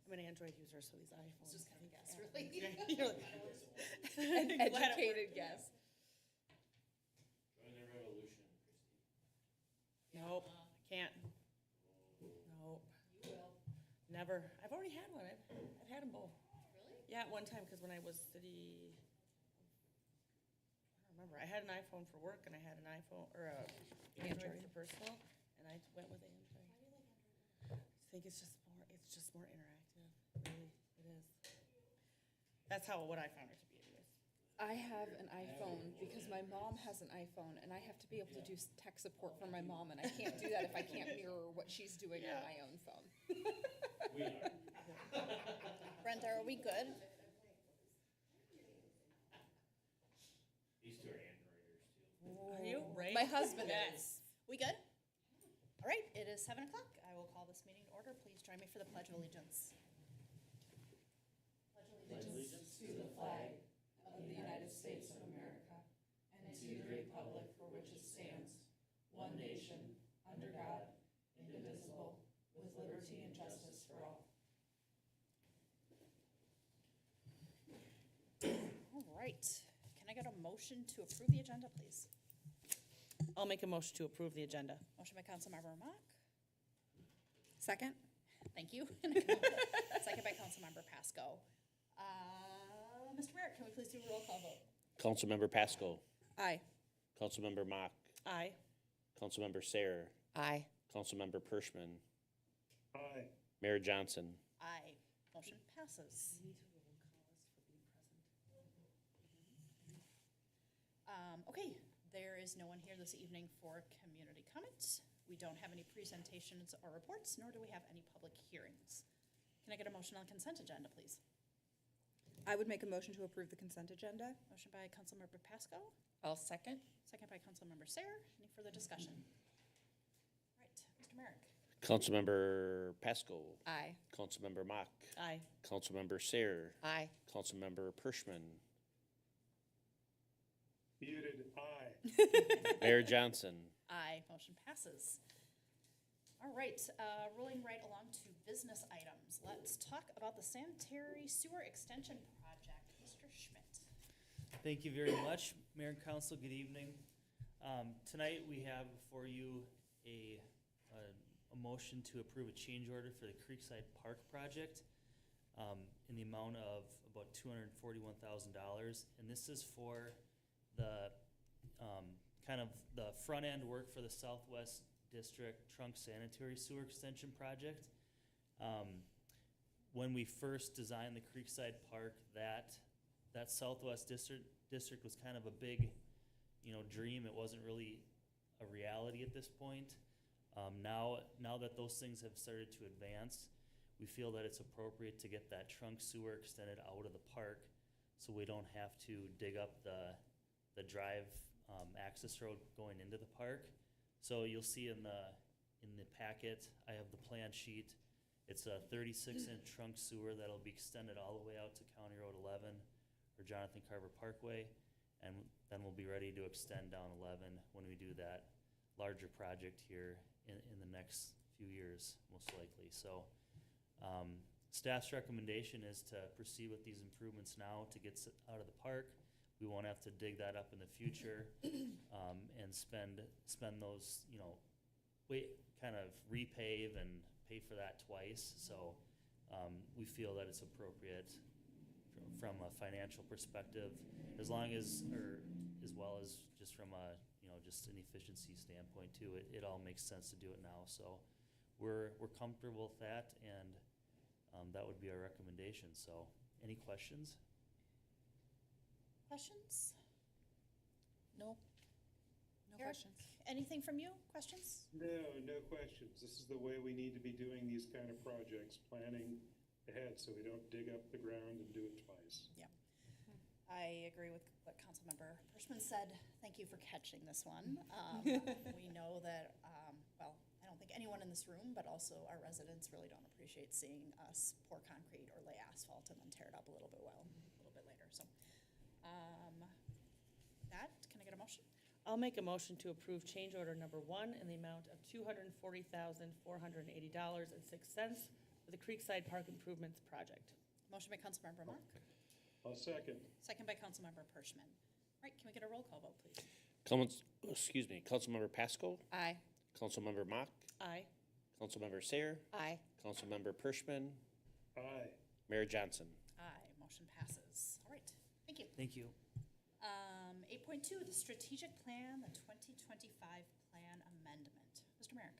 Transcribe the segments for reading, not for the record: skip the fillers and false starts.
I'm an Android user, so these iPhones. It's just kind of a guess, really. You're like, An glad it worked. educated guess. Join the revolution, Christie. Nope, I can't. Nope, You will. never. I've already had one. I've had them both. Really? Yeah, at one time, because when I was city, I don't remember. I had an iPhone for work, and I had an iPhone or a Android for personal, and I went with Android. Why do you like Android? I think it's just more interactive. Really, it is. That's what I found it to be, anyways. I have an iPhone because my mom has an iPhone, and I have to be able to do tech support for my mom, and I can't do that if I can't mirror what she's doing on my own phone. We are. Brenda, are we good? These two are Androiders too. Are you right? My husband Yes. is. We good? All right, it is 7 o'clock. I will call this meeting to order. Please join me for the Pledge of Allegiance. Allegiance To the flag of the United States of America and to the republic for which it stands, one nation, under God, indivisible, with liberty and justice for all. All right. Can I get a motion to approve the agenda, please? I'll make a motion to approve the agenda. Motion by Councilmember Mock. Second? Thank you. Second by Councilmember Pasco. Mr. Merrick, can we please do a roll call vote? Councilmember Pasco. Aye. Councilmember Mock. Aye. Councilmember Sayer. Aye. Councilmember Perschmann. Aye. Mayor Johnson. Aye. Motion passes. Okay, there is no one here this evening for community comment. We don't have any presentations or reports, nor do we have any public hearings. Can I get a motion on the consent agenda, please? I would make a motion to approve the consent agenda. Motion by Councilmember Pasco, I'll second. second by Councilmember Sayer. Any further discussion? All right, Mr. Merrick. Councilmember Pasco. Aye. Councilmember Mock. Aye. Councilmember Sayer. Aye. Councilmember Perschmann. Muted, aye. Mayor Johnson. Aye, motion passes. All right, rolling right along to business items. Let's talk about the sanitary sewer extension project. Mr. Schmidt. Thank you very much, Mayor and Council. Good evening. Tonight, we have before you a motion to approve a change order for the Creekside Park project in the amount of about $241,000. And this is for the kind of the front end work for the Southwest District Trunk Sanitary Sewer Extension Project. When we first designed the Creekside Park, that Southwest District was kind of a big, dream. It wasn't really a reality at this point. Now that those things have started to advance, we feel that it's appropriate to get that trunk sewer extended out of the park, so we don't have to dig up the drive access road going into the park. So you'll see in the packet, I have the plan sheet. It's a 36-inch trunk sewer that'll be extended all the way out to County Road 11 or Jonathan Carver Parkway, and then we'll be ready to extend down 11 when we do that larger project here in the next few years, most likely. So staff's recommendation is to proceed with these improvements now to get out of the park. We won't have to dig that up in the future and spend those, kind of repave and pay for that twice. So we feel that it's appropriate from a financial perspective, as well as just from a, just an efficiency standpoint too. It all makes sense to do it now. So we're comfortable with that, and that would be our recommendation. So any questions? Questions? No. No Eric, questions. anything from you? Questions? No questions. This is the way we need to be doing these kind of projects, planning ahead so we don't dig up the ground and do it twice. Yeah. I agree with what Councilmember Perschmann said. Thank you for catching this one. We know that, I don't think anyone in this room, but also our residents really don't appreciate seeing us pour concrete or lay asphalt and then tear it up a little bit later. So, can I get a motion? I'll make a motion to approve change order number 1 in the amount of $240,480.06 for the Creekside Park Improvements Project. Motion by Councilmember Mark, I'll second. second by Councilmember Perschmann. All right, can we get a roll call vote, please? Councilmember Pasco, Aye. Councilmember Mock, Aye. Councilmember Sayer, Aye. Councilmember Perschmann, Aye. Mayor Johnson. Aye, motion passes. All right, thank you. Thank you. 8.2, the strategic plan, the 2025 plan amendment. Mr. Merrick.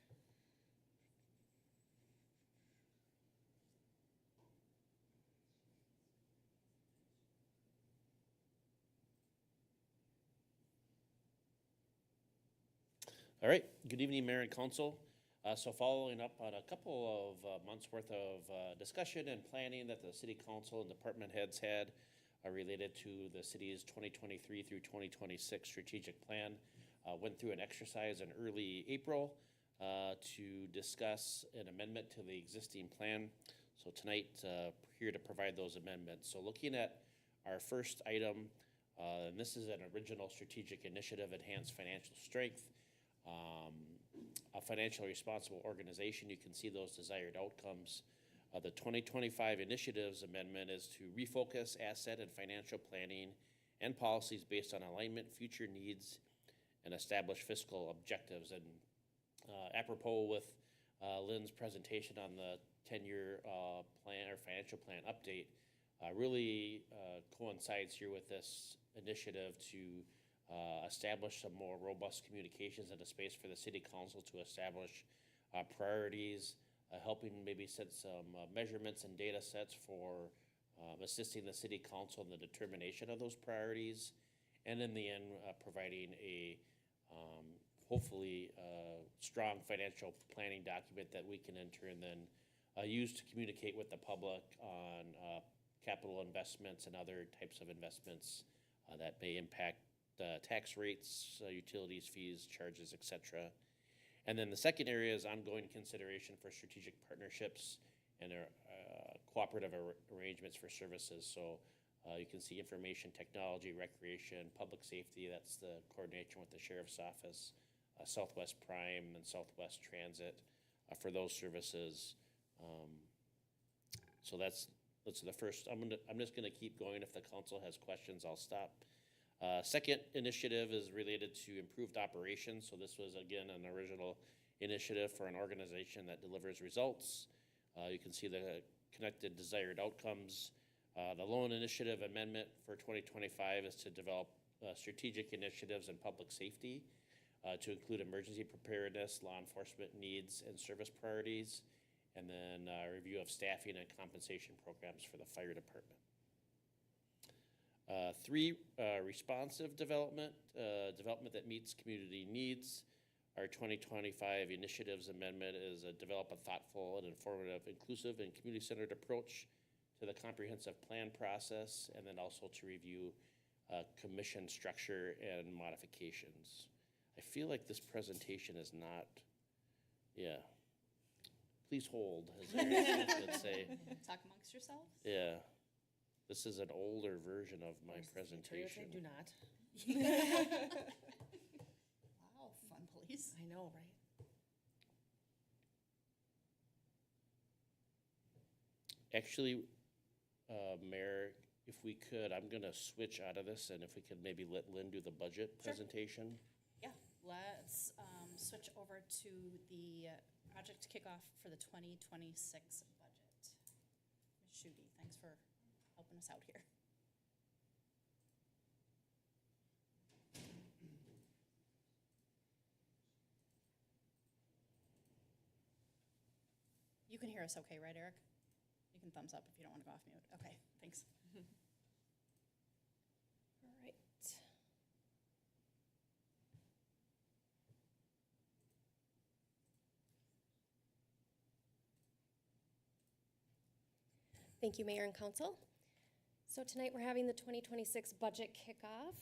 All right, good evening, Mayor and Council. So following up on a couple of months' worth of discussion and planning that the City Council and department heads had related to the city's 2023 through 2026 strategic plan, went through an exercise in early April to discuss an amendment to the existing plan. So tonight, here to provide those amendments. So looking at our first item, and this is an original strategic initiative, enhanced financial strength. A financially responsible organization, you can see those desired outcomes. The 2025 initiatives amendment is to refocus asset and financial planning and policies based on alignment, future needs, and establish fiscal objectives. And apropos with Lynn's presentation on the 10-year plan or financial plan update, really coincides here with this initiative to establish some more robust communications and a space for the City Council to establish priorities, helping maybe set some measurements and data sets for assisting the City Council in the determination of those priorities, and in the end, providing a hopefully strong financial planning document that we can in turn then use to communicate with the public on capital investments and other types of investments that may impact tax rates, utilities, fees, charges, etc. And then the second area is ongoing consideration for strategic partnerships and cooperative arrangements for services. So you can see information technology, recreation, public safety, that's the coordination with the Sheriff's Office, Southwest Prime and Southwest Transit for those services. So that's the first. I'm just gonna keep going. If the council has questions, I'll stop. Second initiative is related to improved operations. So this was, again, an original initiative for an organization that delivers results. You can see the connected desired outcomes. The loan initiative amendment for 2025 is to develop strategic initiatives in public safety to include emergency preparedness, law enforcement needs and service priorities, and then review of staffing and compensation programs for the fire department. 3, responsive development, development that meets community needs. Our 2025 initiatives amendment is develop a thoughtful and informative, inclusive, and community-centered approach to the comprehensive plan process, and then also to review commission structure and modifications. I feel like this presentation is not, yeah. Please hold, as Eric would say. Talk amongst yourselves. Yeah. This is an older version of my Attorneys presentation. say do not. Wow, fun police. I know, right? Actually, Mayor, if we could, I'm gonna switch out of this, and if we could maybe let Lynn do the budget Sure. presentation. Yeah, let's switch over to the project kickoff for the 2026 budget. Ms. Schutte, thanks for helping us out here. You can hear us okay, right, Eric? You can thumbs up if you don't want to go off mute. Okay, thanks. All right. Thank you, Mayor and Council. So tonight we're having the 2026 budget kickoff,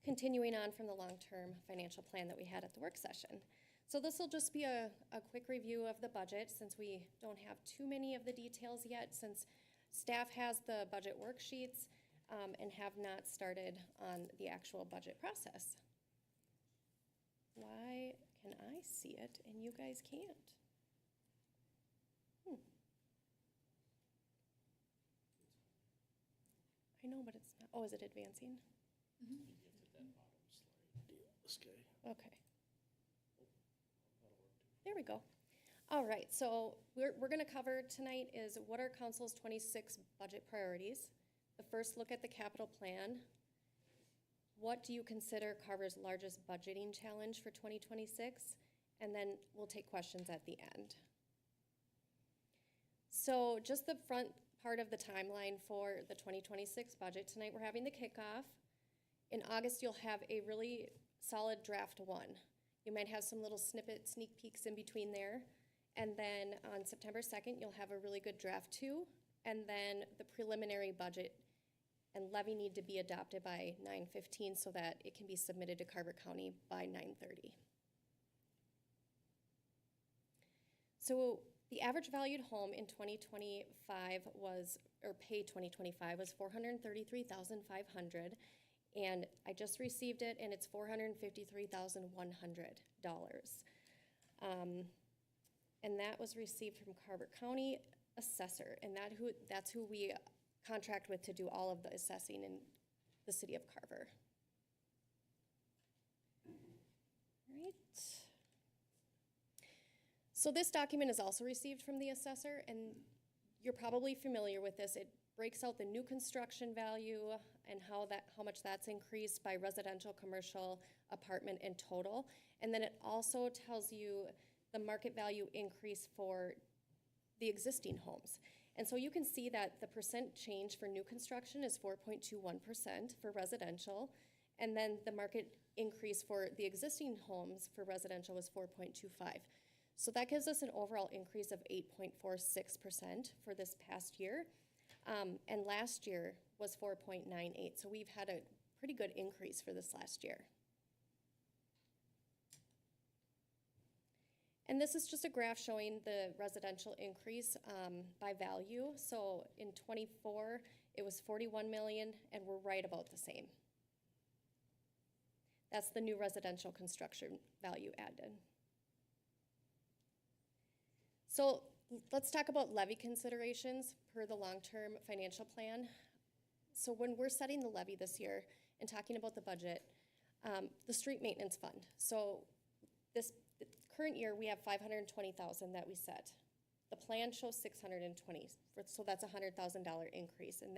continuing on from the long-term financial plan that we had at the work session. So this will just be a quick review of the budget since we don't have too many of the details yet, since staff has the budget worksheets and have not started on the actual budget process. Why can I see it and you guys can't? know, but it's not. Oh, is it advancing? This guy. Okay. There we go. All right, so we're gonna cover tonight is what are council's 26 budget priorities? The first look at the capital plan. What do you consider Carver's largest budgeting challenge for 2026? And then we'll take questions at the end. So just the front part of the timeline for the 2026 budget. Tonight we're having the kickoff. In August, you'll have a really solid draft 1. You might have some little snippet sneak peeks in between there. And then on September 2nd, you'll have a really good draft 2. And then the preliminary budget and levy need to be adopted by 9/15 so that it can be submitted to Carver County by 9/30. So the average valued home in 2025 was, or paid 2025 was $433,500. And I just received it, and it's $453,100. And that was received from Carver County Assessor, and that's who we contract with to do all of the assessing in the city of Carver. All right. So this document is also received from the assessor, and you're probably familiar with this. It breaks out the new construction value and how much that's increased by residential, commercial, apartment, and total. And then it also tells you the market value increase for the existing homes. And so you can see that the percent change for new construction is 4.21% for residential, and then the market increase for the existing homes for residential was 4.25. So that gives us an overall increase of 8.46% for this past year. And last year was 4.98. So we've had a pretty good increase for this last year. And this is just a graph showing the residential increase by value. So in 24, it was 41 million, and we're right about the same. That's the new residential construction value added. So let's talk about levy considerations per the long-term financial plan. So when we're setting the levy this year and talking about the budget, the street maintenance fund. So this current year, we have 520,000 that we set. The plan shows 620, so that's a $100,000 increase, and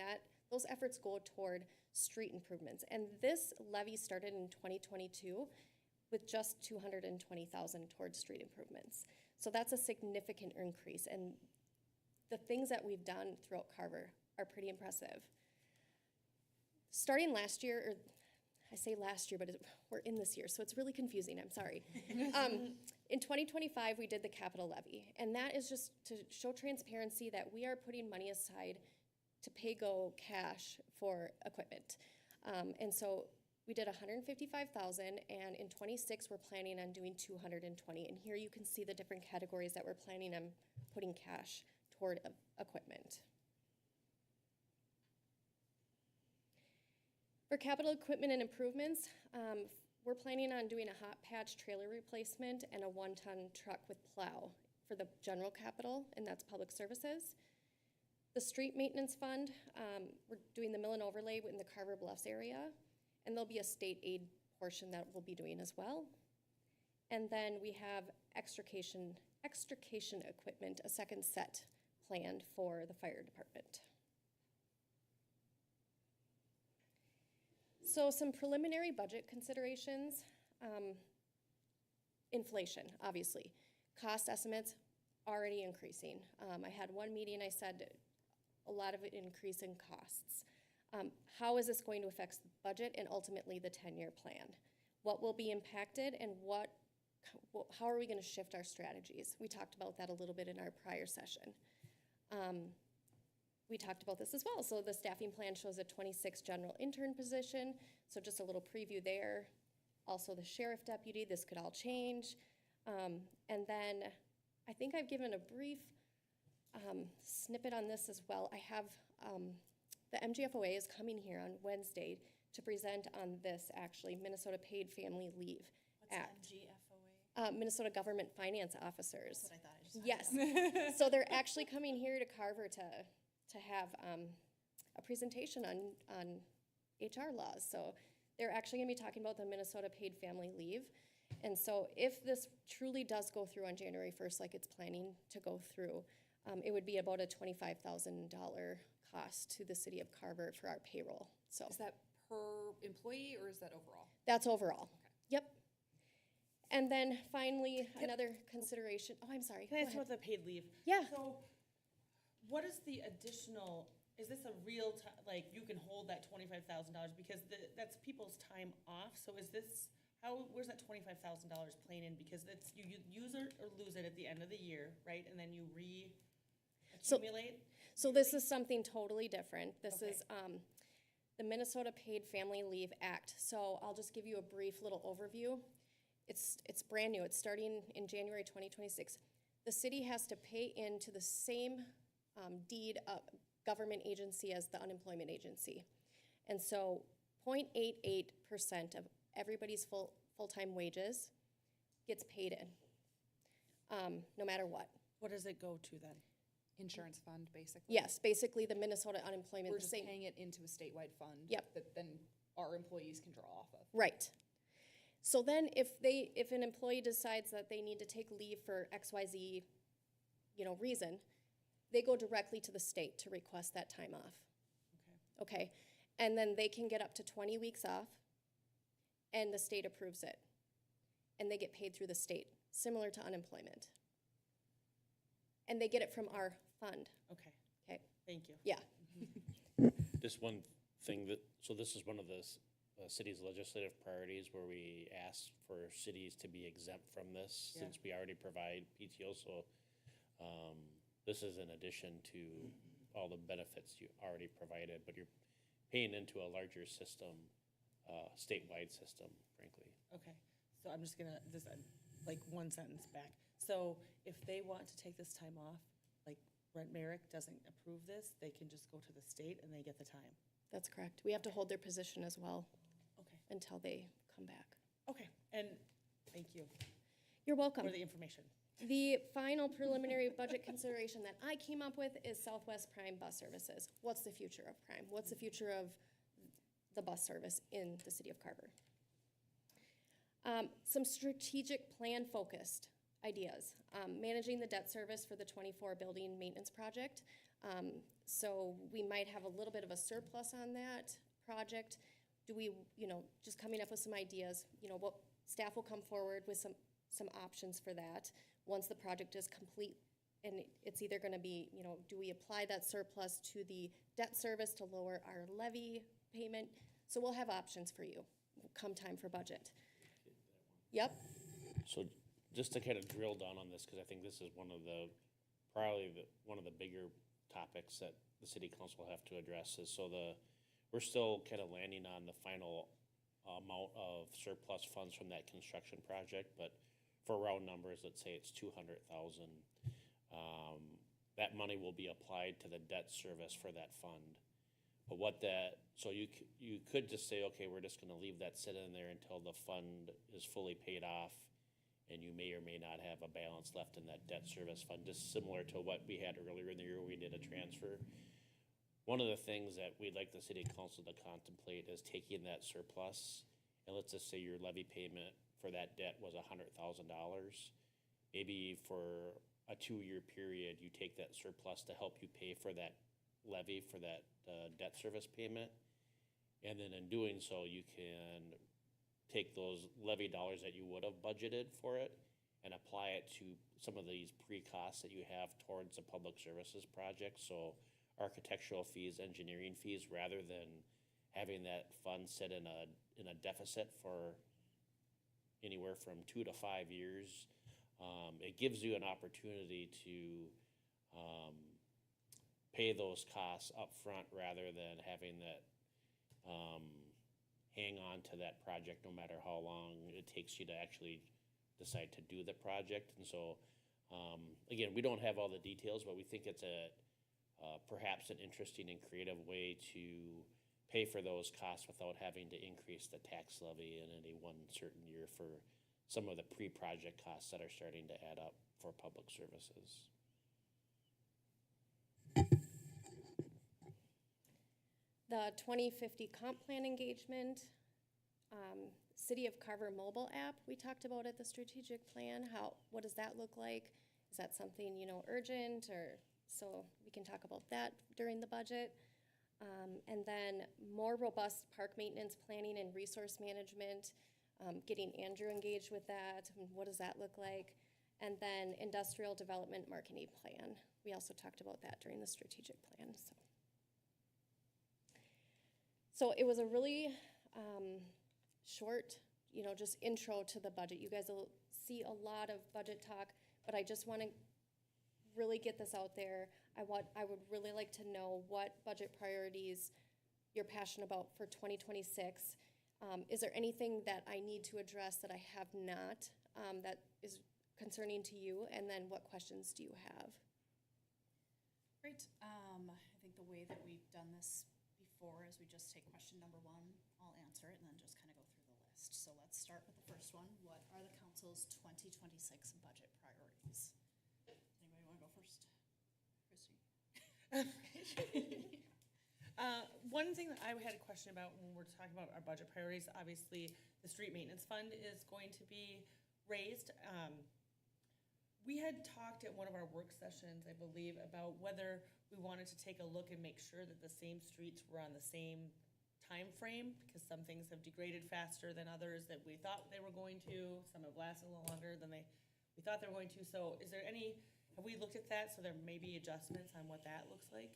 those efforts go toward street improvements. And this levy started in 2022 with just 220,000 towards street improvements. So that's a significant increase, and the things that we've done throughout Carver are pretty impressive. Starting last year, or I say last year, but we're in this year, so it's really confusing, I'm sorry. In 2025, we did the capital levy, and that is just to show transparency that we are putting money aside to pay go cash for equipment. And so we did 155,000, and in 26, we're planning on doing 220. And here you can see the different categories that we're planning on putting cash toward equipment. For capital equipment and improvements, we're planning on doing a hot patch trailer replacement and a 1-ton truck with plow for the general capital, and that's public services. The street maintenance fund, we're doing the mill and overlay in the Carver Bluffs area, and there'll be a state aid portion that we'll be doing as well. And then we have extrication equipment, a second set planned for the fire department. So some preliminary budget considerations. Inflation, obviously. Cost estimates already increasing. I had one meeting, I said a lot of it increase in costs. How is this going to affect the budget and ultimately the 10-year plan? What will be impacted, and how are we going to shift our strategies? We talked about that a little bit in our prior session. We talked about this as well. So the staffing plan shows a 26 general intern position. So just a little preview there. Also the sheriff deputy, this could all change. And then I think I've given a brief snippet on this as well. I have, the MGFOA is coming here on Wednesday to present on this, actually, Minnesota Paid Family Leave Act. What's MGFOA? Minnesota Government Finance Officers. That's what I thought. I just Yes. So they're actually coming here to Carver to have a presentation on HR laws. So they're actually gonna be talking about the Minnesota paid family leave. And so if this truly does go through on January 1st, like it's planning to go through, it would be about a $25,000 cost to the city of Carver for our payroll. So Is that per employee or is that overall? that's overall. Yep. And then finally, another consideration, oh, I'm sorry. Can I Go ask ahead. about the paid leave? Yeah. So what is the additional, is this a real time, like you can hold that $25,000 because that's people's time off? So is this, where's that $25,000 playing in? Because it's, you use it or lose it at the end of the year, right? And then you accumulate? So this is something totally different. This Okay. is the Minnesota Paid Family Leave Act. So I'll just give you a brief little overview. It's brand new. It's starting in January 2026. The city has to pay into the same deed government agency as the unemployment agency. And so 0.88% of everybody's full-time wages gets paid in, no matter what. What does it go to then? Insurance fund, basically? Yes, basically the Minnesota unemployment. We're the just same. paying it into a statewide fund? Yep. That then our employees can draw off of? Right. So then if an employee decides that they need to take leave for XYZ, reason, they go directly to the state to request that time off. Okay. And then they can get up to 20 weeks off and the state approves it. And they get paid through the state, similar to unemployment. And they get it from our fund. Okay, Okay. thank you. Yeah. Just one thing so this is one of the city's legislative priorities where we ask for cities to be exempt from this Yeah. since we already provide PTO. So this is in addition to all the benefits you already provided, but you're paying into a larger system, statewide system, frankly. Okay, so I'm just gonna, like one sentence back. So if they want to take this time off, like Brent Merrick doesn't approve this, they can just go to the state and they get the time? That's correct. We have to hold their position as well Okay, until they come back. okay, and thank you You're welcome. for the information. The final preliminary budget consideration that I came up with is Southwest Prime Bus Services. What's the future of Prime? What's the future of the bus service in the city of Carver? Some strategic plan focused ideas. Managing the debt service for the 24 building maintenance project. So we might have a little bit of a surplus on that project. Do we, just coming up with some ideas, what staff will come forward with some options for that once the project is complete. And it's either gonna be, do we apply that surplus to the debt service to lower our levy payment? So we'll have options for you come time for budget. Yep, So just to kind of drill down on this, because I think this is probably one of the bigger topics that the city council will have to address is, we're still kind of landing on the final amount of surplus funds from that construction project, but for round numbers, let's say it's 200,000. That money will be applied to the debt service for that fund. But so you could just say, okay, we're just gonna leave that sit in there until the fund is fully paid off, and you may or may not have a balance left in that debt service fund, just similar to what we had earlier in the year, we did a transfer. One of the things that we'd like the city council to contemplate is taking that surplus, and let's just say your levy payment for that debt was $100,000. Maybe for a 2-year period, you take that surplus to help you pay for that levy for that debt service payment. And then in doing so, you can take those levy dollars that you would have budgeted for it and apply it to some of these pre-costs that you have towards the public services project. So architectural fees, engineering fees, rather than having that fund sit in a deficit for anywhere from 2 to 5 years. It gives you an opportunity to pay those costs up front rather than having that hang on to that project no matter how long it takes you to actually decide to do the project. And so, again, we don't have all the details, but we think it's perhaps an interesting and creative way to pay for those costs without having to increase the tax levy in any one certain year for some of the pre-project costs that are starting to add up for public services. The 2050 comp plan engagement, City of Carver mobile app, we talked about at the strategic plan. What does that look like? Is that something, urgent, or, so we can talk about that during the budget. And then more robust park maintenance planning and resource management, getting Andrew engaged with that, and what does that look like? And then industrial development marketing plan. We also talked about that during the strategic plan, so. So it was a really short, just intro to the budget. You guys will see a lot of budget talk, but I just want to really get this out there. I would really like to know what budget priorities you're passionate about for 2026. Is there anything that I need to address that I have not, that is concerning to you? And then what questions do you have? Great. I think the way that we've done this before is we just take question number 1, I'll answer it, and then just kind of go through the list. So let's start with the first one. What are the council's 2026 budget priorities? Anybody want to go first? Christy? One thing that I had a question about when we're talking about our budget priorities, obviously the street maintenance fund is going to be raised. We had talked at one of our work sessions, I believe, about whether we wanted to take a look and make sure that the same streets were on the same time frame, because some things have degraded faster than others that we thought they were going to. Some have lasted a little longer than we thought they were going to. So have we looked at that, so there may be adjustments on what that looks like?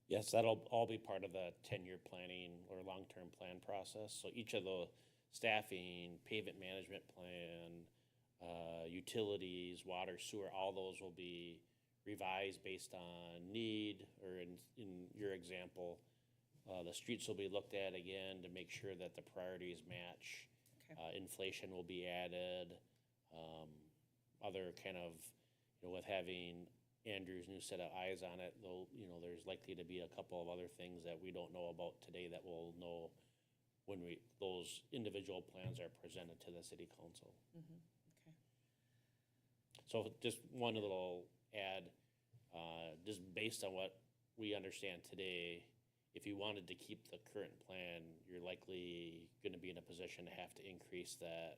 Yes, that'll all be part of the 10-year planning or long-term plan process. So each of the staffing, pavement management plan, utilities, water, sewer, all those will be revised based on need, or in your example, the streets will be looked at again to make sure that the priorities match. Okay. Inflation will be added. Other kind of, with having Andrew's new set of eyes on it, though, there's likely to be a couple of other things that we don't know about today that we'll know when those individual plans are presented to the city council. Mm-hmm. Okay. So just one little add, just based on what we understand today, if you wanted to keep the current plan, you're likely going to be in a position to have to increase that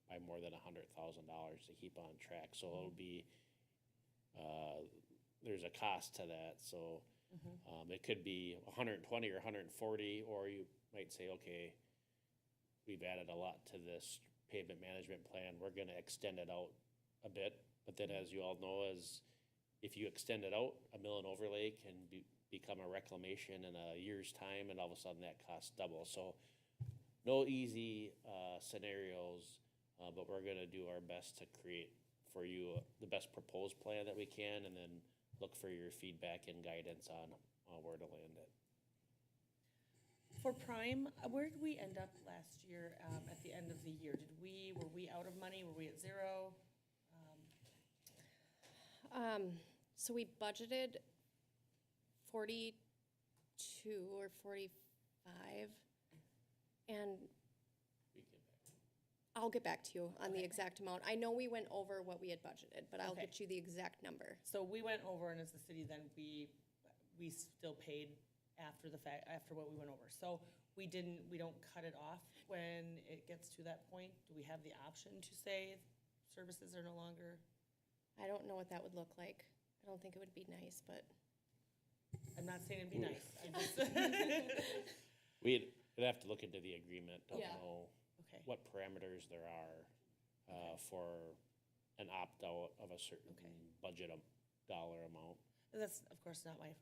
by more than $100,000 to keep on track. So it'll be, there's a cost to that. So it could be 120 or 140, or you might say, okay, we've added a lot to this pavement management plan. We're going to extend it out a bit. But then, as you all know, if you extend it out, a mill and overlay can become a reclamation in a year's time, and all of a sudden that costs double. So no easy scenarios, but we're going to do our best to create for you the best proposed plan that we can, and then look for your feedback and guidance on where to land it. For Prime, where did we end up last year at the end of the year? Were we out of money? Were we at zero? So we budgeted 42 or 45, and I'll get back to you on the exact amount. I know we went over what we had budgeted, but I'll Okay. get you the exact number. So we went over, and as the city, then we still paid after the fact, after what we went over. So we don't cut it off when it gets to that point? Do we have the option to say services are no longer? I don't know what that would look like. I don't think it would be nice, but I'm not saying it'd be nice. I just, We'd have to look into the agreement. Don't Yeah. know okay. what parameters there are for an opt-out of a certain budget dollar amount. That's, of course, not my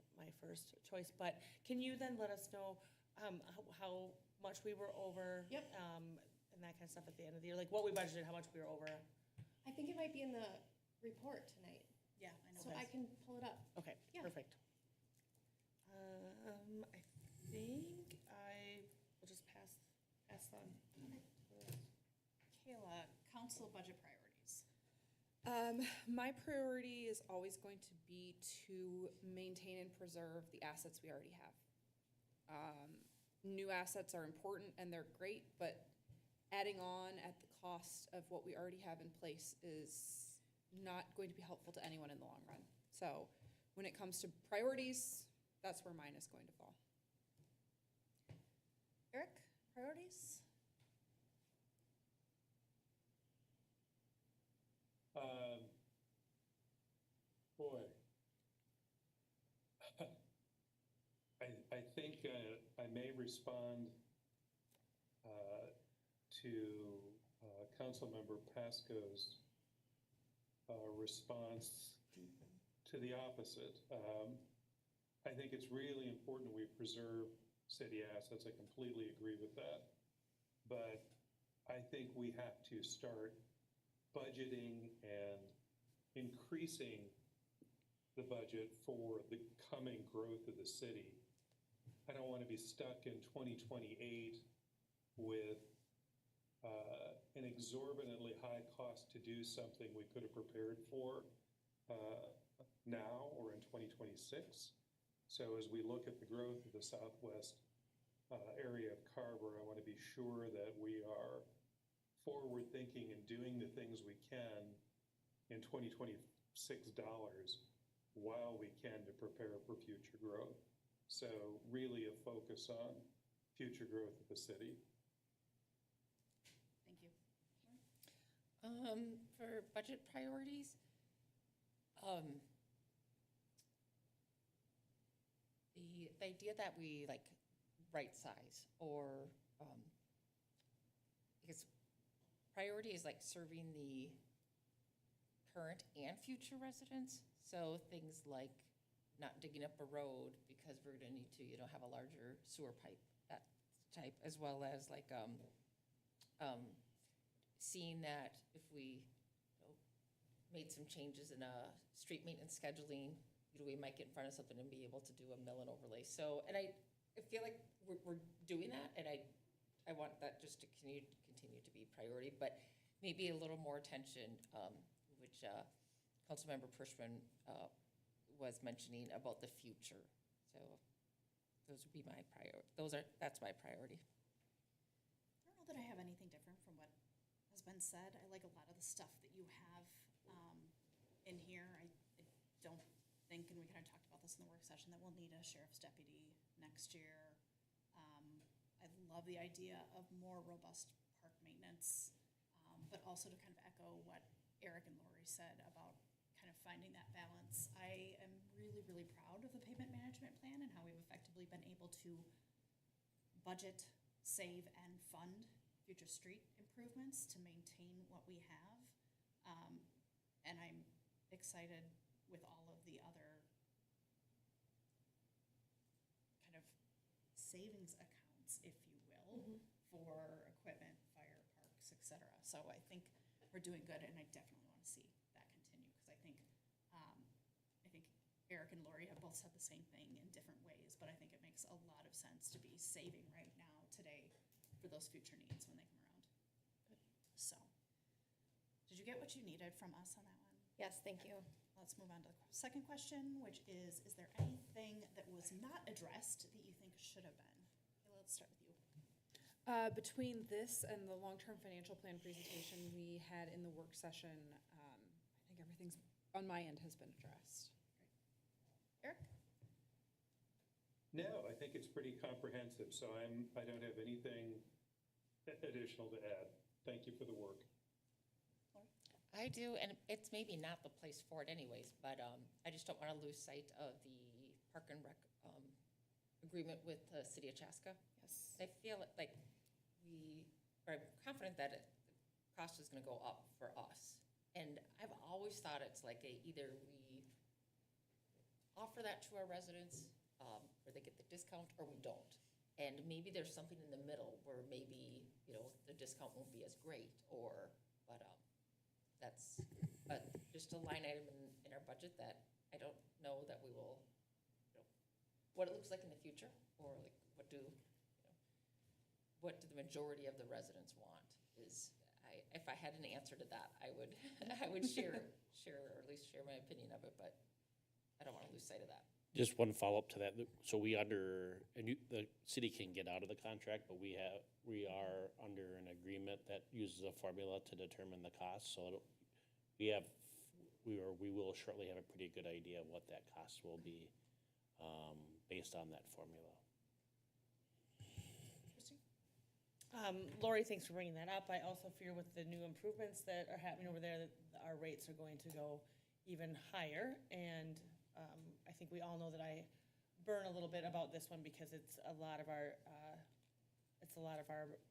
first choice, but can you then let us know how much we were over? Yep. And that kind of stuff at the end of the year, like what we budgeted, how much we were over? I think it might be in the report tonight, Yeah, I know so that. I can pull it up. Okay, Yeah. perfect. I think I will just pass on. Kayla, council budget priorities. My priority is always going to be to maintain and preserve the assets we already have. New assets are important and they're great, but adding on at the cost of what we already have in place is not going to be helpful to anyone in the long run. So when it comes to priorities, that's where mine is going to fall. Erik, priorities? Boy. I think I may respond to Councilmember Pasco's response to the opposite. I think it's really important we preserve city assets. I completely agree with that. But I think we have to start budgeting and increasing the budget for the coming growth of the city. I don't want to be stuck in 2028 with an exorbitantly high cost to do something we could have prepared for now or in 2026. So as we look at the growth of the southwest area of Carver, I want to be sure that we are forward thinking and doing the things we can in 2026 dollars while we can to prepare for future growth. So really a focus on future growth of the city. Thank you. For budget priorities, the idea that we like right size or, because priority is like serving the current and future residents. So things like not digging up a road because we're gonna need to, have a larger sewer pipe, that type, as well as like, seeing that if we made some changes in street maintenance scheduling, we might get in front of something and be able to do a mill and overlay. So, and I feel like we're doing that, and I want that just to continue to be priority, but maybe a little more attention, which Councilmember Perschmann was mentioning about the future. So those would be my that's my priority. I don't know that I have anything different from what has been said. I like a lot of the stuff that you have in here. I don't think, and we kind of talked about this in the work session, that we'll need a sheriff's deputy next year. I love the idea of more robust park maintenance, but also to kind of echo what Erik and Lori said about kind of finding that balance. I am really, really proud of the pavement management plan and how we've effectively been able to budget, save, and fund future street improvements to maintain what we have. And I'm excited with all of the other kind of savings accounts, if you will, for equipment, fire, parks, et cetera. So I think we're doing good, and I definitely want to see that continue, because I think Erik and Lori have both said the same thing in different ways, but I think it makes a lot of sense to be saving right now, today, for those future needs when they come around. So, did you get what you needed from us on that one? Yes, thank you. Let's move on to the second question, which is there anything that was not addressed that you think should have been? Okay, let's start with you. Between this and the long-term financial plan presentation we had in the work session, I think everything's on my end has been addressed. Erik? No, I think it's pretty comprehensive, so I don't have anything additional to add. Thank you for the work. I do, and it's maybe not the place for it anyways, but I just don't want to lose sight of the Park and Rec agreement with the City of Chaska. Yes. I feel like I'm confident that the cost is going to go up for us. And I've always thought it's like either we offer that to our residents, where they get the discount, or we don't. And maybe there's something in the middle where maybe, the discount won't be as great, but that's just a line item in our budget that I don't know that we will, what it looks like in the future, or like what do the majority of the residents want is, if I had an answer to that, I would share or at least share my opinion of it, but I don't want to lose sight of that. Just one follow-up to that. So the city can get out of the contract, but we are under an agreement that uses a formula to determine the cost. So we will shortly have a pretty good idea of what that cost will be based on that formula. Christy? Lori, thanks for bringing that up. I also fear with the new improvements that are happening over there, that our rates are going to go even higher. And I think we all know that I burn a little bit about this one because it's a lot of our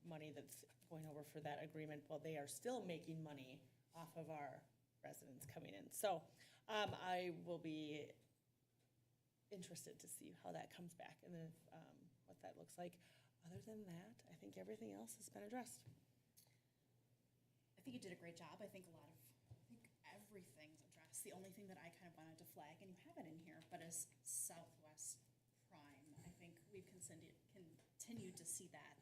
money that's going over for that agreement, while they are still making money off of our residents coming in. So I will be interested to see how that comes back and then what that looks like. Other than that, I think everything else has been addressed. I think you did a great job. I think everything's addressed. The only thing that I kind of wanted to flag, and you have it in here, but is Southwest Prime. I think we've continued to see that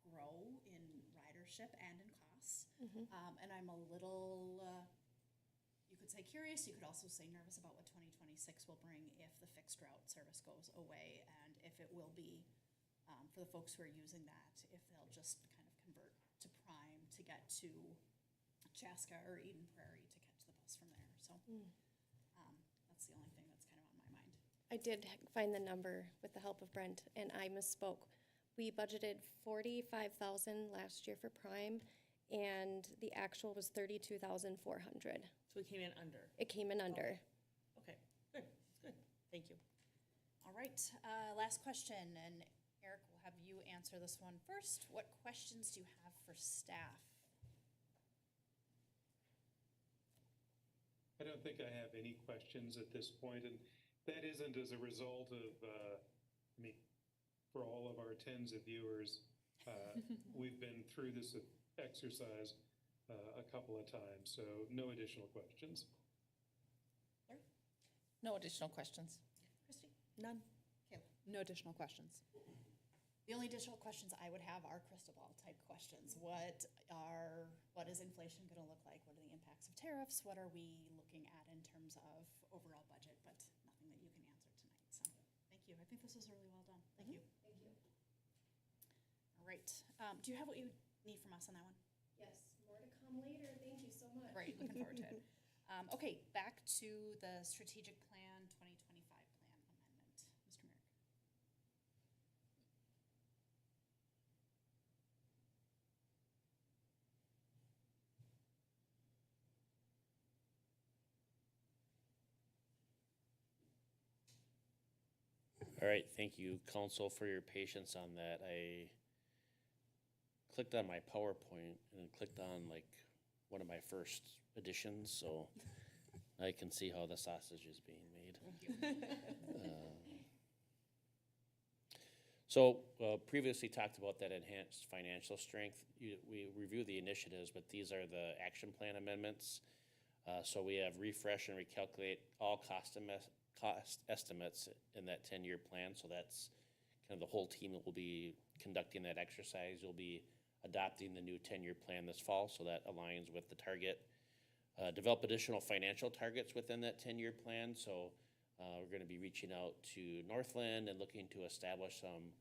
grow in ridership and in costs. And I'm a little, you could say curious, you could also say nervous about what 2026 will bring if the fixed route service goes away, and if it will be, for the folks who are using that, if they'll just kind of convert to Prime to get to Chaska or Eden Prairie to catch the bus from there. So that's the only thing that's kind of on my mind. I did find the number with the help of Brent, and I misspoke. We budgeted $45,000 last year for Prime, and the actual was $32,400. So we came in under. It came in under. Okay, good, good. Thank you. All right, last question, and Eric, will have you answer this one first. What questions do you have for staff? I don't think I have any questions at this point, and that isn't as a result of, for all of our tens of viewers, we've been through this exercise a couple of times, so no additional questions. No additional questions. Christy? None. Kayla? No additional questions. The only additional questions I would have are crystal ball type questions. What is inflation going to look like? What are the impacts of tariffs? What are we looking at in terms of overall budget? But nothing that you can answer tonight. So thank you. I think this was really well done. Thank you. Thank you. All right. Do you have what you need from us on that one? Yes, more to come later. Thank you so much. Right. Looking forward to it. Okay. Back to the strategic plan 2025 plan amendment. Mr. Merrick. All right, thank you, council, for your patience on that. I clicked on my PowerPoint and clicked on like one of my first editions, so I can see how the sausage is being made. So previously talked about that enhanced financial strength. We reviewed the initiatives, but these are the action plan amendments. So we have refresh and recalculate all cost estimates in that 10-year plan. So that's kind of the whole team that will be conducting that exercise. You'll be adopting the new 10-year plan this fall, so that aligns with the target. Develop additional financial targets within that 10-year plan. So we're going to be reaching out to Northland and looking to establish some,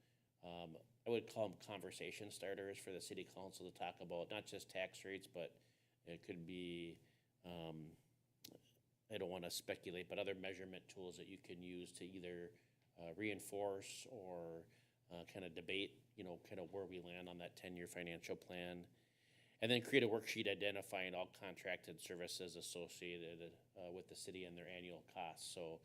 I would call them conversation starters for the city council to talk about not just tax rates, but it could be, I don't want to speculate, but other measurement tools that you can use to either reinforce or kind of debate, kind of where we land on that 10-year financial plan. And then create a worksheet identifying all contracted services associated with the city and their annual costs. So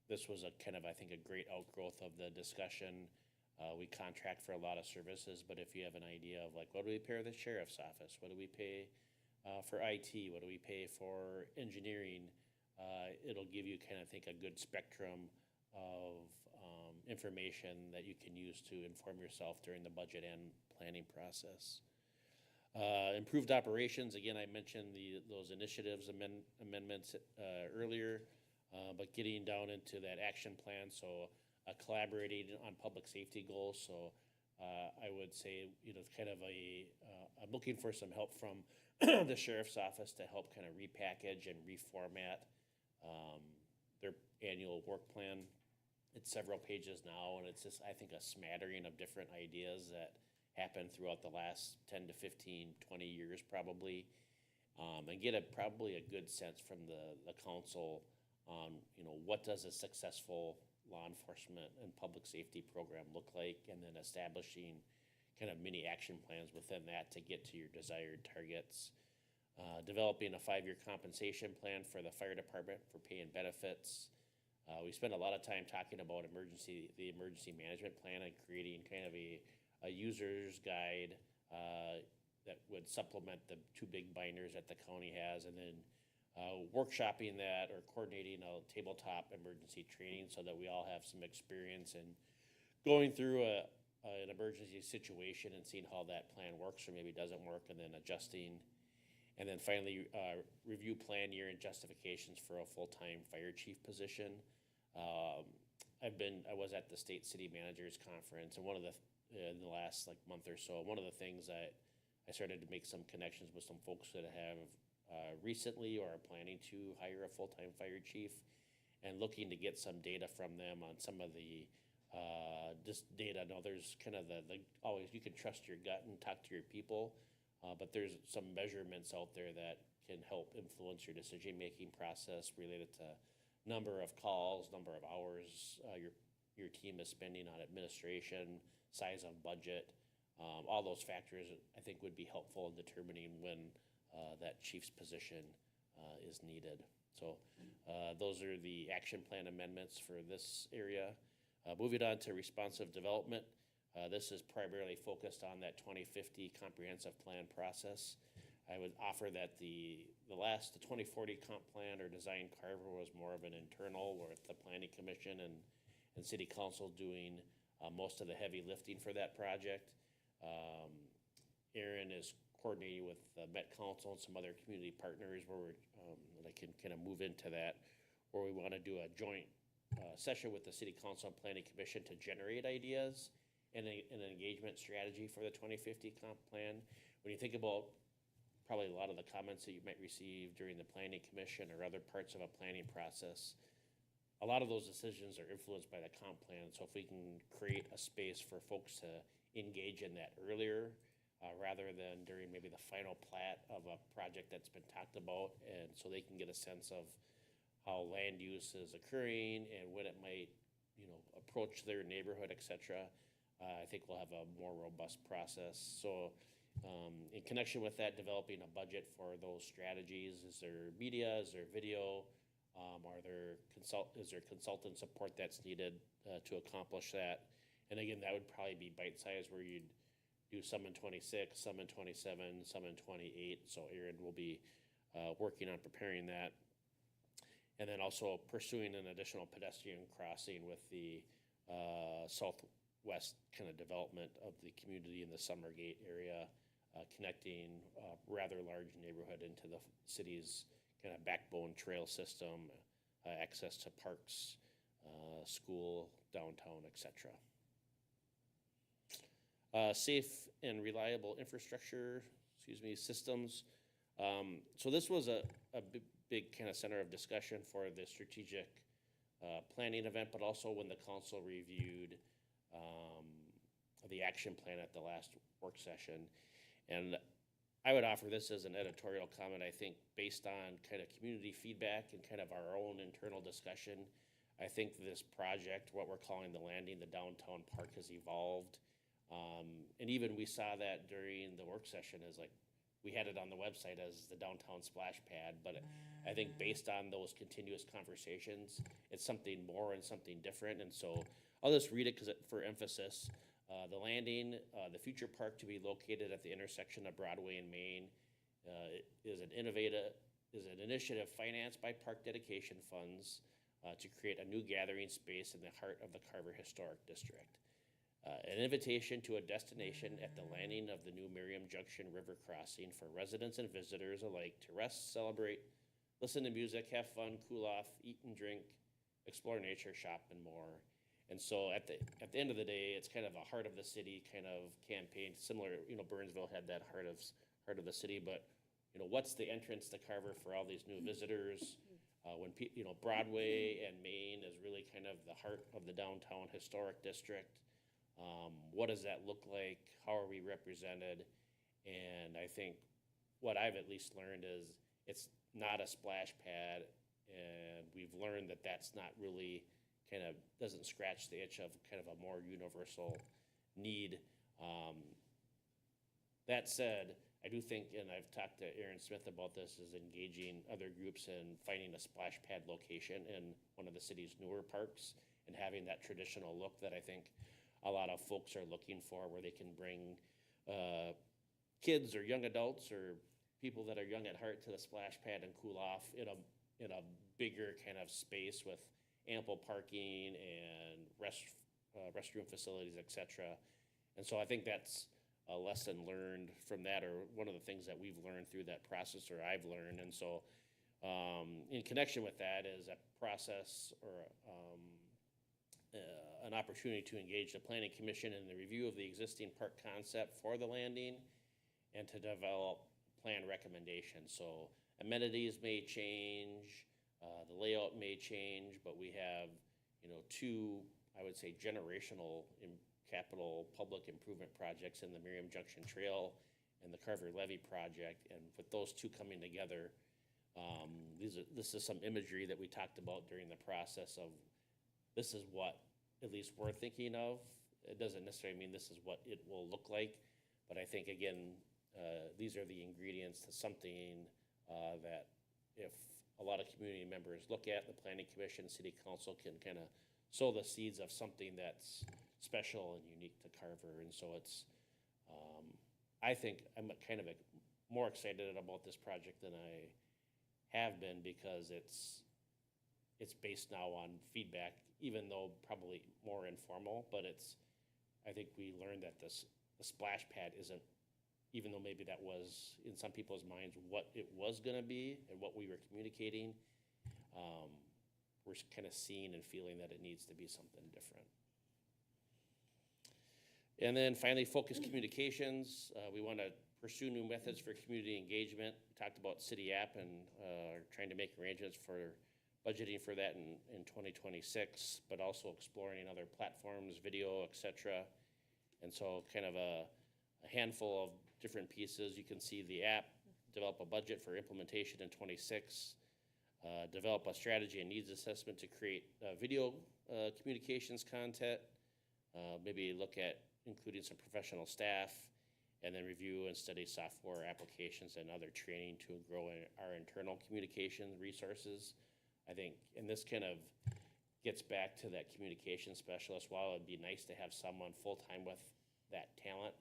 this was a kind of, I think, a great outgrowth of the discussion. We contract for a lot of services, but if you have an idea of like, what do we pay the sheriff's office? What do we pay for IT? What do we pay for engineering? It'll give you kind of, think, a good spectrum of information that you can use to inform yourself during the budget and planning process. Improved operations, again, I mentioned those initiatives amendments earlier, but getting down into that action plan, so collaborating on public safety goals. So I would say, kind of I'm looking for some help from the sheriff's office to help kind of repackage and reformat their annual work plan. It's several pages now, and it's just, I think, a smattering of different ideas that happened throughout the last 10 to 15, 20 years probably, and get probably a good sense from the council on, what does a successful law enforcement and public safety program look like, and then establishing kind of mini action plans within that to get to your desired targets. Developing a 5-year compensation plan for the fire department for pay and benefits. We spent a lot of time talking about the emergency management plan and creating kind of a user's guide that would supplement the 2 big binders that the county has, and then workshopping that or coordinating a tabletop emergency training so that we all have some experience in going through an emergency situation and seeing how that plan works or maybe doesn't work, and then adjusting. And then finally, review plan year and justifications for a full-time fire chief position. I was at the state city managers conference, and in the last month or so, one of the things that I started to make some connections with some folks that have recently or are planning to hire a full-time fire chief, and looking to get some data from them on some of the just data. Now, there's kind of always, you can trust your gut and talk to your people, but there's some measurements out there that can help influence your decision-making process related to number of calls, number of hours your team is spending on administration, size of budget. All those factors, I think, would be helpful in determining when that chief's position is needed. So those are the action plan amendments for this area. Moving on to responsive development. This is primarily focused on that 2050 comprehensive plan process. I would offer that the 2040 comp plan or design Carver was more of an internal, with the planning commission and city council doing most of the heavy lifting for that project. Aaron is coordinating with the Met Council and some other community partners where that I can kind of move into that, where we want to do a joint session with the city council and planning commission to generate ideas and an engagement strategy for the 2050 comp plan. When you think about probably a lot of the comments that you might receive during the planning commission or other parts of a planning process, a lot of those decisions are influenced by the comp plan. So if we can create a space for folks to engage in that earlier, rather than during maybe the final plat of a project that's been talked about, and so they can get a sense of how land use is occurring and when it might, approach their neighborhood, et cetera. I think we'll have a more robust process. So in connection with that, developing a budget for those strategies. Is there media? Is there video? Is there consultant support that's needed to accomplish that? And again, that would probably be bite-sized, where you'd do some in 26, some in 27, some in 28. So Aaron will be working on preparing that. And then also pursuing an additional pedestrian crossing with the southwest kind of development of the community in the Summergate area, connecting a rather large neighborhood into the city's kind of backbone trail system, access to parks, school, downtown, et cetera. Safe and reliable infrastructure, systems. So this was a big kind of center of discussion for the strategic planning event, but also when the council reviewed the action plan at the last work session. And I would offer this as an editorial comment. I think based on kind of community feedback and kind of our own internal discussion, I think this project, what we're calling the landing, the downtown park, has evolved. And even we saw that during the work session, as we had it on the website as the downtown splash pad, but I think based on those continuous conversations, it's something more and something different. And so I'll just read it for emphasis. The landing, the future park to be located at the intersection of Broadway and Main, is an initiative financed by park dedication funds to create a new gathering space in the heart of the Carver Historic District. An invitation to a destination at the landing of the new Merriam Junction River crossing for residents and visitors alike to rest, celebrate, listen to music, have fun, cool off, eat and drink, explore nature, shop, and more. And so at the end of the day, it's kind of a heart of the city kind of campaign. Similar, Burnsville had that heart of the city, but what's the entrance to Carver for all these new visitors? When Broadway and Main is really kind of the heart of the downtown historic district. What does that look like? How are we represented? And I think what I've at least learned is it's not a splash pad, and we've learned that that's not really kind of doesn't scratch the itch of kind of a more universal need. That said, I do think, and I've talked to Aaron Smith about this, is engaging other groups and finding a splash pad location in one of the city's newer parks and having that traditional look that I think a lot of folks are looking for, where they can bring kids or young adults or people that are young at heart to the splash pad and cool off in a bigger kind of space with ample parking and restroom facilities, et cetera. And so I think that's a lesson learned from that, or one of the things that we've learned through that process, or I've learned. And so in connection with that is a process or an opportunity to engage the Planning Commission in the review of the existing park concept for the landing and to develop plan recommendations. So amenities may change, the layout may change, but we have, two, I would say, generational capital public improvement projects in the Miriam Junction Trail and the Carver Levee project. And with those two coming together, this is some imagery that we talked about during the process of, this is what at least we're thinking of. It doesn't necessarily mean this is what it will look like, but I think, again, these are the ingredients to something that if a lot of community members look at, the Planning Commission, City Council can kind of sow the seeds of something that's special and unique to Carver. And so it's, I think I'm kind of more excited about this project than I have been, because it's based now on feedback, even though probably more informal, but I think we learned that the splash pad isn't, even though maybe that was in some people's minds what it was gonna be and what we were communicating, we're kind of seeing and feeling that it needs to be something different. And then finally, focused communications. We want to pursue new methods for community engagement. We talked about City App and are trying to make arrangements for budgeting for that in 2026, but also exploring other platforms, video, et cetera. And so kind of a handful of different pieces. You can see the app, develop a budget for implementation in 26, develop a strategy and needs assessment to create video communications content, maybe look at including some professional staff, and then review and study software applications and other training to grow our internal communication resources. I think, and this kind of gets back to that communication specialist. While it'd be nice to have someone full-time with that talent,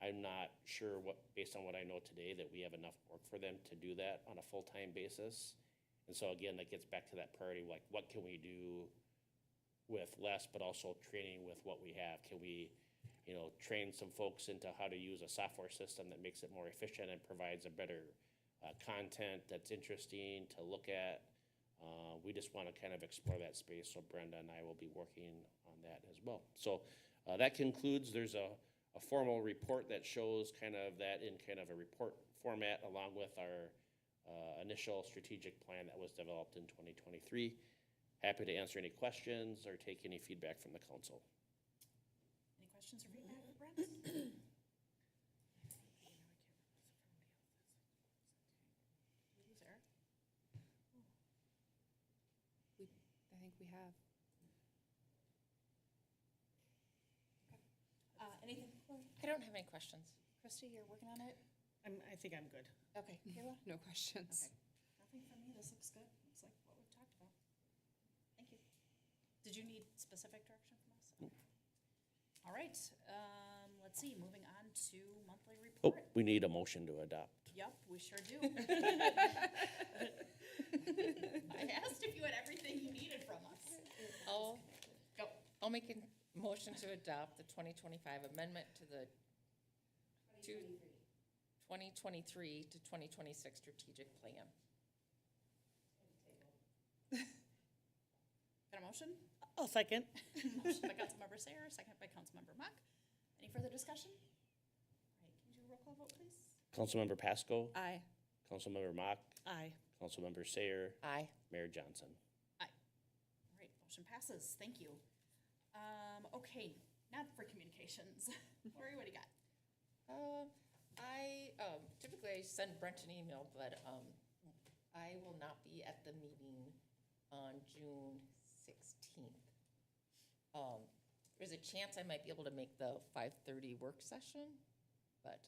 I'm not sure based on what I know today, that we have enough work for them to do that on a full-time basis. And so again, that gets back to that priority, like what can we do with less, but also training with what we have? Can we, train some folks into how to use a software system that makes it more efficient and provides a better content that's interesting to look at? We just want to kind of explore that space, so Brenda and I will be working on that as well. So that concludes. There's a formal report that shows kind of that in kind of a report format, along with our initial strategic plan that was developed in 2023. Happy to answer any questions or take any feedback from the council. Any questions or feedback, Brent? Who's Eric? I think we have. Anything? I don't have any questions. Christy, you're working on it? I think I'm good. Okay, Kayla? No questions. Okay. Nothing from me, this looks good, looks like what we've talked about. Thank you. Did you need specific direction from us? Okay. All right, let's see, moving on to monthly Oh, report. we need a motion to adopt. Yep, we sure do. I asked if you had everything you needed from us. Go. I'll make a motion to adopt the 2025 amendment to the 2023 to 2026 strategic plan. Got a motion? I'll second. Motion by Councilmember Sayer, second by Councilmember Mock. Any further discussion? All right, can you do a roll call vote, please? Councilmember Pasco, Aye. Councilmember Mock, Aye. Councilmember Sayer, Aye. Mayor Johnson. All right, motion passes, thank you. Okay, now for communications. Lori, what do you got? Typically I send Brent an email, but I will not be at the meeting on June 16th. There's a chance I might be able to make the 5:30 work session, but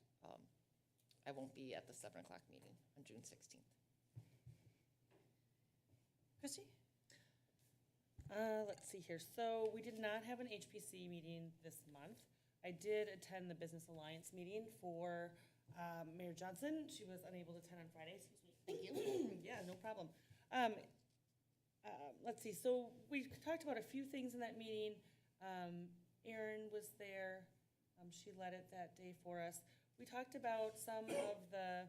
I won't be at the 7 o'clock meeting on June 16th. Christie? Let's see here. So we did not have an HPC meeting this month. I did attend the Business Alliance meeting for Mayor Johnson. She was unable to attend on Friday. Excuse me. Thank you. Yeah, no problem. Let's see. So we talked about a few things in that meeting. Erin was there. She led it that day for us. We talked about some of the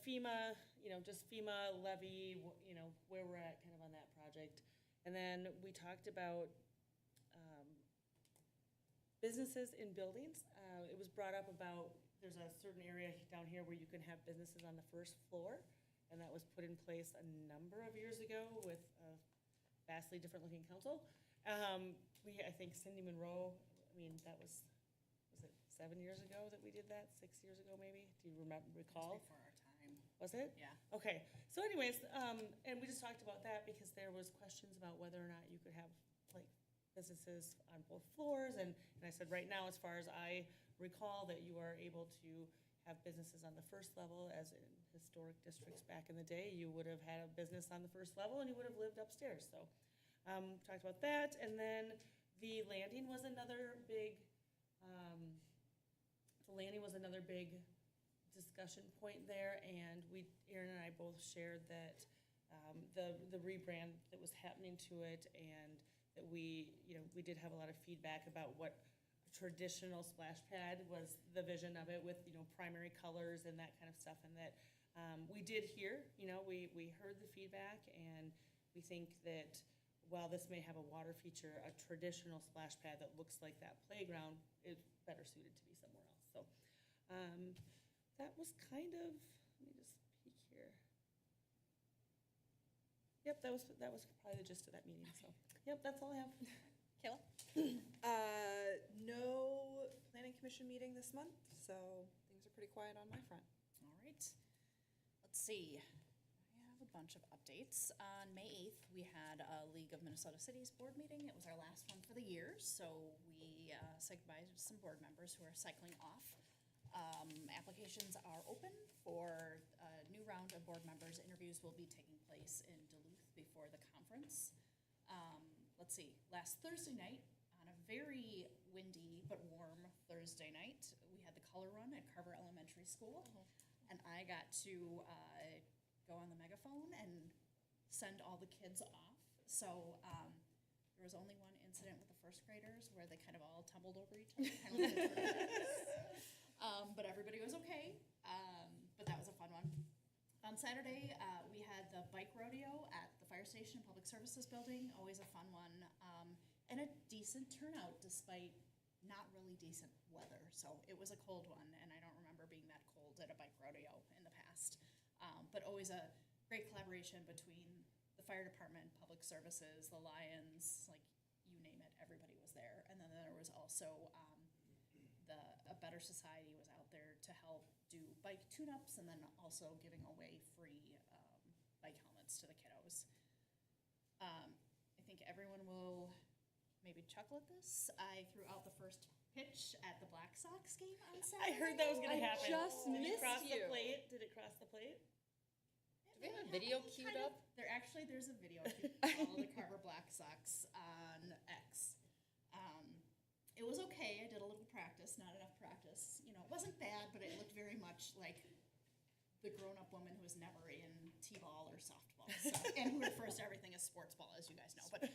FEMA, just FEMA levy, where we're at kind of on that project. And then we talked about businesses in buildings. It was brought up about there's a certain area down here where you can have businesses on the first floor, and that was put in place a number of years ago with a vastly different looking council. I think Cindy Monroe, that was it 7 years ago that we did that? 6 years ago maybe? Do you recall? It was before our time. Was it? Yeah. Okay, so anyways, and we just talked about that because there was questions about whether or not you could have like businesses on both floors, and I said right now, as far as I recall, that you are able to have businesses on the first level, as in historic districts back in the day, you would have had a business on the first level and you would have lived upstairs, so. Talked about that, and then the landing was another big, discussion point there, and Erin and I both shared that the rebrand that was happening to it, and that we did have a lot of feedback about what a traditional splash pad was, the vision of it with, primary colors and that kind of stuff, and that we did hear, we heard the feedback, and we think that while this may have a water feature, a traditional splash pad that looks like that playground is better suited to be somewhere else. So that was kind of, let me just peek here. Yep, that was probably the gist of that meeting. So yep, that's all I have. Kayla? No planning commission meeting this month, so things are pretty quiet on my front. All right. Let's see. I have a bunch of updates. On May 8th, we had a League of Minnesota Cities board meeting. It was our last one for the year, so we said goodbye to some board members who are cycling off. Applications are open for a new round of board members. Interviews will be taking place in Duluth before the conference. Let's see, last Thursday night, on a very windy but warm Thursday night, we had the color run at Carver Elementary School. And I got to go on the megaphone and send all the kids off. So there was only one incident with the first graders where they kind of all tumbled over each other, kind of like a tornado. But everybody was okay. But that was a fun one. On Saturday, we had the bike rodeo at the fire station public services building, always a fun one, and a decent turnout despite not really decent weather. So it was a cold one, and I don't remember being that cold at a bike rodeo in the past. But always a great collaboration between the fire department, public services, the Lions, like you name it, everybody was there. And then there was also A Better Society was out there to help do bike tune-ups, and then also giving away free bike helmets to the kiddos. I think everyone will maybe chuckle at this. I threw out the first pitch at the Black Sox game on Saturday. I heard that was going to happen. just Did it cross missed the you. plate? Did it cross the plate? Do we have a video queued up? There's a video of all of the Carver Black Sox on X. It was okay. I did a little practice, not enough practice. It wasn't bad, but it looked very much like the grown-up woman who was never in t-ball or softball, and who refers to everything as sports ball, as you guys know. But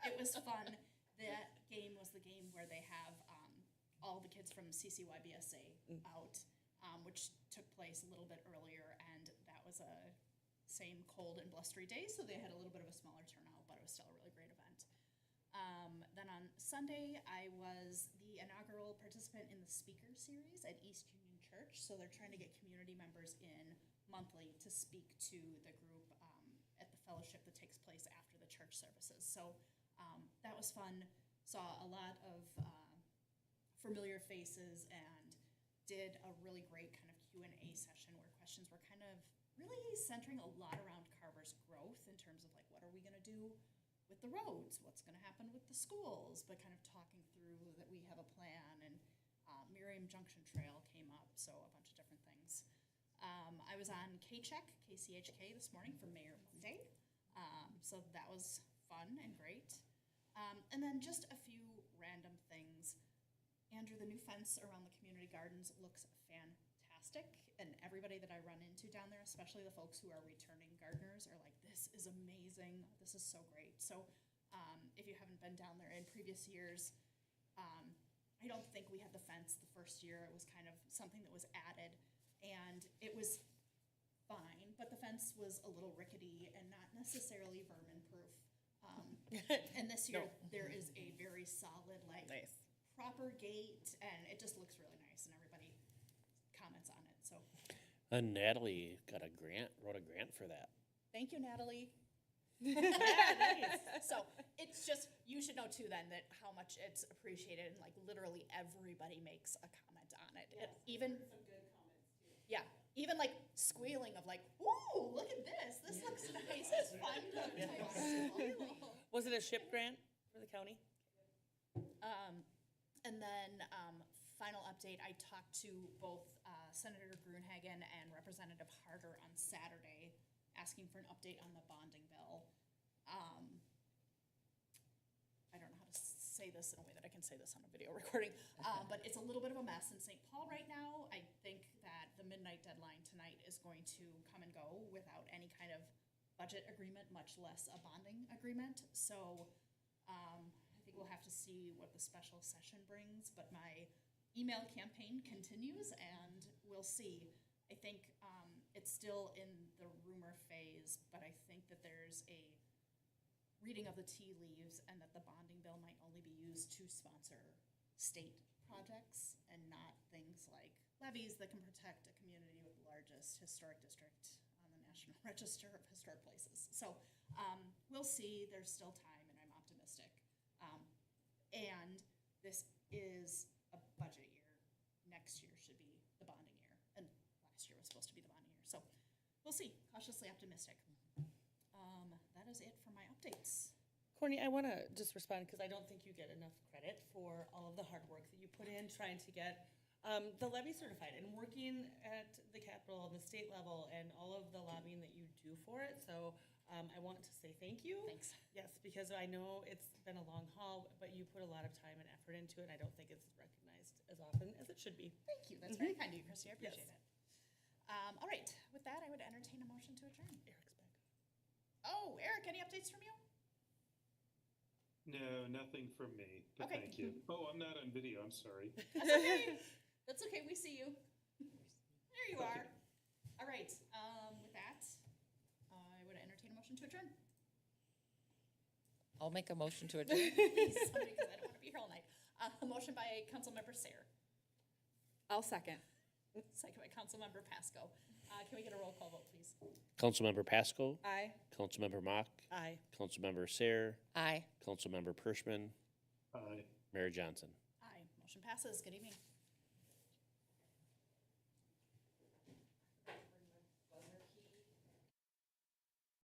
it was fun. That game was the game where they have all the kids from CCYBSA out, which took place a little bit earlier, and that was a same cold and blustery day, so they had a little bit of a smaller turnout, but it was still a really great event. Then on Sunday, I was the inaugural participant in the speaker series at East Union Church. So they're trying to get community members in monthly to speak to the group at the fellowship that takes place after the church services. So that was fun. Saw a lot of familiar faces, and did a really great kind of Q&A session where questions were kind of really centering a lot around Carver's growth in terms of like, what are we going to do with the roads, what's gonna happen with the schools, but kind of talking through that we have a plan, and Miriam Junction Trail came up, so a bunch of different things. I was on KCHK this morning for Mayor Monday, so that was fun and great. And then just a few random things. Andrew, the new fence around the community gardens looks fantastic, and everybody that I run into down there, especially the folks who are returning gardeners, are like, this is amazing, this is so great. So if you haven't been down there in previous years, I don't think we had the fence the first year. It was kind of something that was added, and it was fine, but the fence was a little rickety and not necessarily vermin-proof. And this year, there is a very solid, like, proper gate, and it just looks really nice, and everybody comments on it, so. And Natalie wrote a grant for that. Thank you, Natalie. Nice. So it's just, you should know too then that how much it's appreciated, and like literally everybody makes a comment on it. Even Some good comments too. yeah, even like squealing of like, "Ooh, look at this! This looks nice. It's fun." Was it a SHIP grant for the county? And then final update: I talked to both Senator Gruenhagen and Representative Harder on Saturday, asking for an update on the bonding bill. I don't know how to say this in a way that I can say this on a video recording, but it's a little bit of a mess in St. Paul right now. I think that the midnight deadline tonight is going to come and go without any kind of budget agreement, much less a bonding agreement. So I think we'll have to see what the special session brings, but my email campaign continues, and we'll see. I think it's still in the rumor phase, but I think that there's a reading of the tea leaves, and that the bonding bill might only be used to sponsor state projects and not things like levies that can protect a community with the largest historic district on the National Register of Historic Places. So we'll see. There's still time, and I'm optimistic. And this is a budget year. Next year should be the bonding year, and last year was supposed to be the bonding year. So we'll see. Cautiously optimistic. That is it for my updates. Courtney, I want to just respond because I don't think you get enough credit for all of the hard work that you put in trying to get the levy certified and working at the Capitol and the state level and all of the lobbying that you do for it. So I want to say thank you. Thanks. Yes, because I know it's been a long haul, but you put a lot of time and effort into it, and I don't think it's recognized as often as it should be. Thank you. That's very kind of you, Christy. I appreciate Yes. it. All right. With that, I would entertain a motion to adjourn. Eric's back. Oh, Eric, any updates from you? No, nothing from me, but Okay. thank you. Oh, I'm not on video, I'm sorry. That's okay. That's okay. We see you. There you are. All right. With that, I would entertain a motion to adjourn. I'll make a motion to adjourn. Please, somebody, because I don't want to be here all night. A motion by Councilmember Sayre. I'll second. Second by Councilmember Pasco. Can we get a roll call vote, please? Councilmember Pasco, Aye. Councilmember Mock, Aye. Councilmember Sayre, Aye. Councilmember Perschmann, Aye. Mayor Johnson. Aye. Motion passes. Good evening.